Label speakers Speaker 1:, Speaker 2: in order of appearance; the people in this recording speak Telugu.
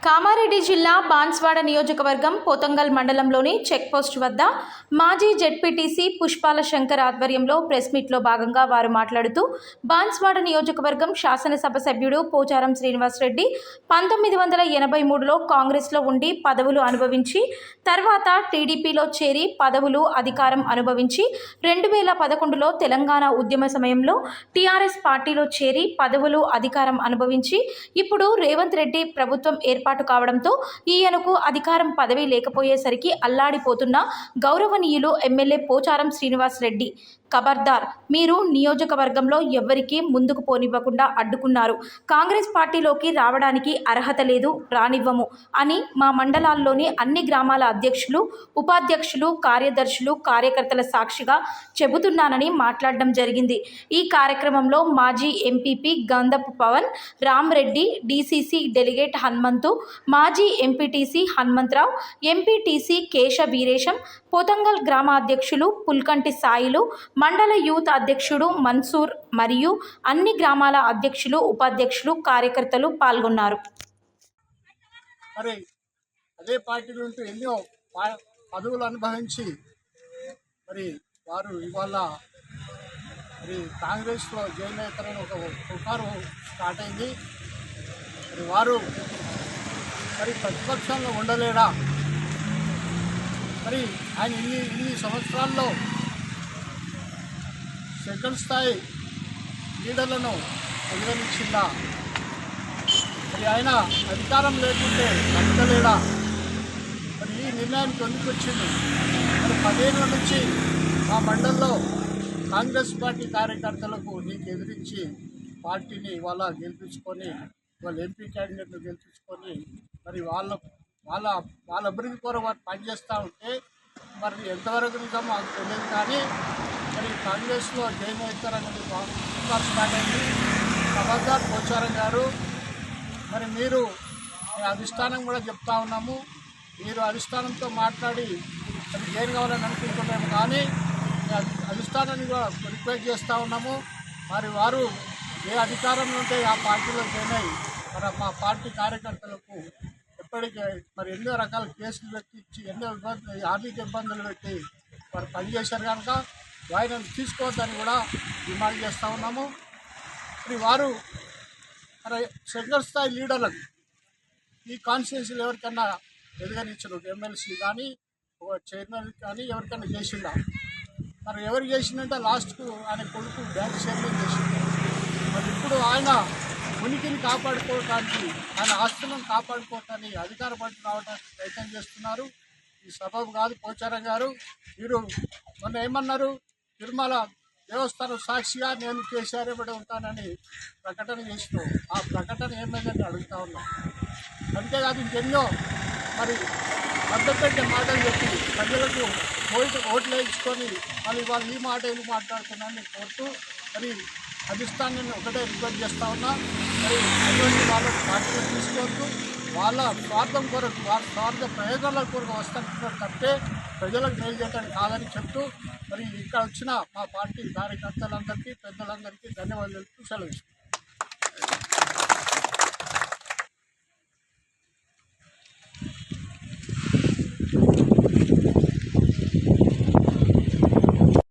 Speaker 1: కామారెడ్డి జిల్లా బాన్స్వాడ నియోజకవర్గం పోతంగల్ మండలంలోని చెక్పోస్ట్ వద్ద మాజీ జెడ్పీటీసీ పుష్పాల శంకర్ ఆధ్వర్యంలో ప్రెస్ మీట్లో భాగంగా వారు మాట్లాడుతూ బాన్స్వాడ నియోజకవర్గం శాసనసభ సభ్యుడు పోచారం శ్రీనివాసరెడ్డి 1983లో కాంగ్రెస్లో ఉండి పదవులు అనుభవించి తర్వాత టీడీపీలో చేరి పదవులు అధికారం అనుభవించి 2011లో తెలంగాణ ఉద్యమ సమయంలో టీఆర్ఎస్ పార్టీలో చేరి పదవులు అధికారం అనుభవించి ఇప్పుడు రేవంత్ రెడ్డి ప్రభుత్వం ఏర్పాటు కావడంతో ఈయనకు అధికారం పదవి లేకపోయేసరికి అల్లాడిపోతున్న గౌరవనీయులు ఎమ్మెల్యే పోచారం శ్రీనివాసరెడ్డి ఖబర్దార్, మీరు నియోజకవర్గంలో ఎవ్వరికీ ముందుకు పోనివ్వకుండా అడ్డుకున్నారు. కాంగ్రెస్ పార్టీలోకి రావడానికి అర్హత లేదు, రానివ్వము అని మా మండలాల్లోని అన్ని గ్రామాల అధ్యక్షులు, ఉపాధ్యక్షులు, కార్యదర్శులు, కార్యకర్తల సాక్షిగా చెబుతున్నానని మాట్లాడడం జరిగింది. ఈ కార్యక్రమంలో మాజీ ఎంపీపీ గంధపు పవన్, రామ్రెడ్డి, డీసీసీ డెలిగేట్ హనుమంతు, మాజీ ఎంపీటీసీ హనుమంతరావు, ఎంపీటీసీ కేశ వీరేశం, పోతంగల్ గ్రామ అధ్యక్షులు పుల్కంటి సాయిలు, మండల యూత్ అధ్యక్షుడు మన్సూర్ మరియు అన్ని గ్రామాల అధ్యక్షులు, ఉపాధ్యక్షులు, కార్యకర్తలు పాల్గొన్నారు.
Speaker 2: మరి అదే పార్టీ నుండి ఎన్నో పదవులు అనుభవించి మరి వారు ఇవాళ మరి కాంగ్రెస్లో జాయిన్ అవుతారని ఒక పుకారు స్టార్ట్ అయింది. మరి వారు మరి ప్రతిపక్షంలో ఉండలేడా? మరి ఆయన ఇన్ని సంవత్సరాల్లో సెకండ్ స్థాయి లీడర్లను పరిగణించిందా? మరి ఆయన అధికారం లేకుంటే నచ్చలేడా? మరి ఈ నిర్ణయానికి ఎందుకు వచ్చింది? మరి 10 ఏళ్ళ నుంచి మా మండలంలో కాంగ్రెస్ పార్టీ కార్యకర్తలకు నీకు ఎదిరించి పార్టీని ఇవాళ గెలిపించుకొని వాళ్ళ ఎంపీ క్యాండిడేట్ను గెలిపించుకొని మరి వాళ్ళ అభివృద్ధి కొరకు వారు పనిచేస్తూ ఉంటే మరి ఎంతవరకు నిజం మాకు తెలియదు. కానీ మరి కాంగ్రెస్లో జాయిన్ అవుతారనేది స్టార్ట్ అయింది. ఖబర్దార్ పోచారం గారు, మరి మీరు అధిష్టానం కూడా చెప్తా ఉన్నాము, మీరు అధిష్టానంతో మాట్లాడి మరి జాయిన్ కావాలని అనుకుంటున్నాము. కానీ అధిష్టానాన్ని కూడా రిక్వెస్ట్ చేస్తూ ఉన్నాము. మరి వారు ఏ అధికారంలో ఉంటే ఆ పార్టీలో జాయిన్ అయ్యి మరి మా పార్టీ కార్యకర్తలకు ఎప్పటికీ మరి ఎన్నో రకాల కేసులు పెట్టించి ఎన్నో ఆర్థిక ఇబ్బందులు పెట్టి వారు పనిచేశారు కనుక వారిని తీసుకోవద్దని కూడా డిమాండ్ చేస్తూ ఉన్నాము. మరి వారు మరి సెకండ్ స్థాయి లీడర్లకు ఈ కాన్స్టిట్యున్సీలు ఎవరికన్నా ఎదుగనిచ్చారు, ఎమ్మెల్సీ కానీ చైర్మన్ కానీ ఎవరికైనా చేసిందా? మరి ఎవరు చేసిందంటే లాస్ట్కు ఆయన కొడుకు బ్యాంక్ చైర్మన్ చేసింది. మరి ఇప్పుడు ఆయన ఉనికిని కాపాడుకోవటానికి, ఆయన ఆస్తులను కాపాడుకోవటానికి అధికార పట్టు రావడానికి ప్రయత్నం చేస్తున్నారు. ఈ సబబు కాదు. పోచారం గారు, మీరు మొన్న ఏమన్నారు? తిరుమల దేవస్థానం సాక్షిగా నేను కేసీఆర్ ఇవ్వడం ఉంటానని ప్రకటన చేసినావు. ఆ ప్రకటన ఏమైందని అడుగుతా ఉన్నాం. అంతేకాదు ఇంకెన్నో మరి మద్దతు మాటలు చెప్పి ప్రజలకు ఓట్లు వేయించుకొని మళ్ళీ వాళ్ళు ఈ మాట ఏమి మాట్లాడుతున్నారని కోరుతూ మరి అధిష్టానాన్ని ఒకటే రిక్వెస్ట్ చేస్తూ ఉన్నా. మరి అటువంటి వాళ్ళకు పార్టీలు తీసుకోవద్దు. వాళ్ళ స్వార్థం కొరకు, వాళ్ళ స్వార్థ ప్రయోజనాల కొరకు వస్తున్నారు తప్పితే ప్రజలకు మేలు చేయడానికి కాదని చెప్తూ మరి ఇక్కడ వచ్చిన మా పార్టీ కార్యకర్తలందరికీ, పెద్దలందరికీ ధన్యవాదాలు సెలవు.